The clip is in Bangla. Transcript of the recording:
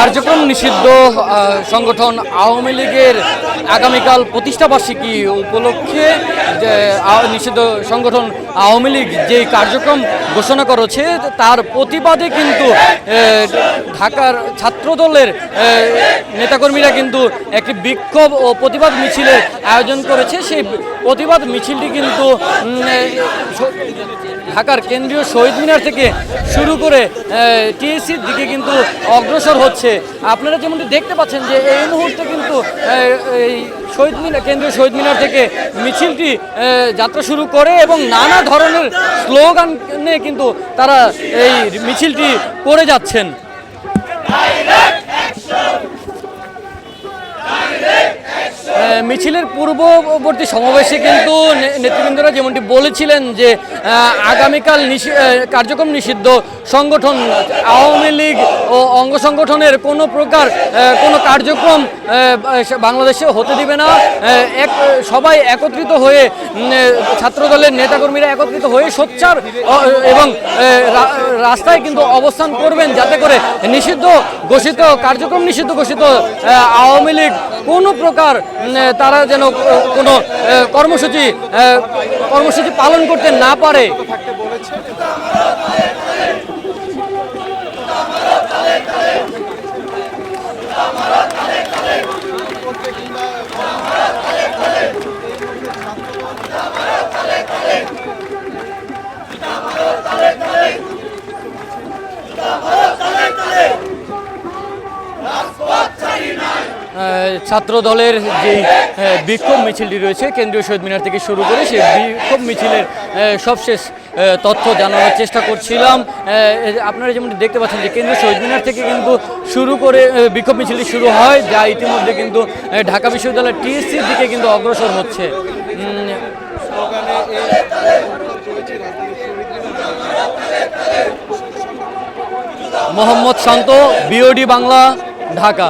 কার্যক্রম নিষিদ্ধ সংগঠন আওয়ামী লীগের আগামীকাল প্রতিষ্ঠাবার্ষিকী উপলক্ষে যে নিষিদ্ধ সংগঠন আওয়ামী লীগ যে কার্যক্রম ঘোষণা করেছে তার প্রতিবাদে কিন্তু ঢাকার ছাত্রদলের নেতাকর্মীরা কিন্তু একটি বিক্ষোভ ও প্রতিবাদ মিছিলের আয়োজন করেছে। সেই প্রতিবাদ মিছিলটি কিন্তু ঢাকার কেন্দ্রীয় শহীদ মিনার থেকে শুরু করে টিএসসির দিকে কিন্তু অগ্রসর হচ্ছে। আপনারা যেমনটি দেখতে পাচ্ছেন যে এই মুহূর্তে কিন্তু এই শহীদ মিনার কেন্দ্রীয় শহীদ মিনার থেকে মিছিলটি যাত্রা শুরু করে এবং নানা ধরনের স্লোগানে কিন্তু তারা এই মিছিলটি করে যাচ্ছেন। মিছিলের পূর্ববর্তী সমাবেশে কিন্তু নেতৃবৃন্দরা যেমনটি বলেছিলেন যে আগামীকাল কার্যক্রম নিষিদ্ধ সংগঠন আওয়ামী লীগ ও অঙ্গ সংগঠনের কোনো প্রকার কোনো কার্যক্রম বাংলাদেশে হতে দিবে না। সবাই একত্রিত হয়ে ছাত্রদলের নেতাকর্মীরা একত্রিত হয়ে সোচ্চার এবং রাস্তায় কিন্তু অবস্থান করবেন যাতে করে নিষিদ্ধ ঘোষিত কার্যক্রম নিষিদ্ধ ঘোষিত আওয়ামী লীগ কোনো প্রকার তারা যেন কোনো কর্মসূচি পালন করতে না পারে। ছাত্র দলের যে বিক্ষোভ মিছিলটি রয়েছে কেন্দ্রীয় শহীদ মিনার থেকে শুরু করে সেই বিক্ষোভ মিছিলের সবশেষ তথ্য জানানোর চেষ্টা করছিলাম। আপনারা যেমন দেখতে পাচ্ছেন যে কেন্দ্রীয় শহীদ মিনার থেকে কিন্তু শুরু করে বিক্ষোভ মিছিলটি শুরু হয়, যা ইতিমধ্যে কিন্তু ঢাকা বিশ্ববিদ্যালয়ের টিএসসির দিকে কিন্তু অগ্রসর হচ্ছে। মোহাম্মদ শান্ত, বিওডি বাংলা, ঢাকা।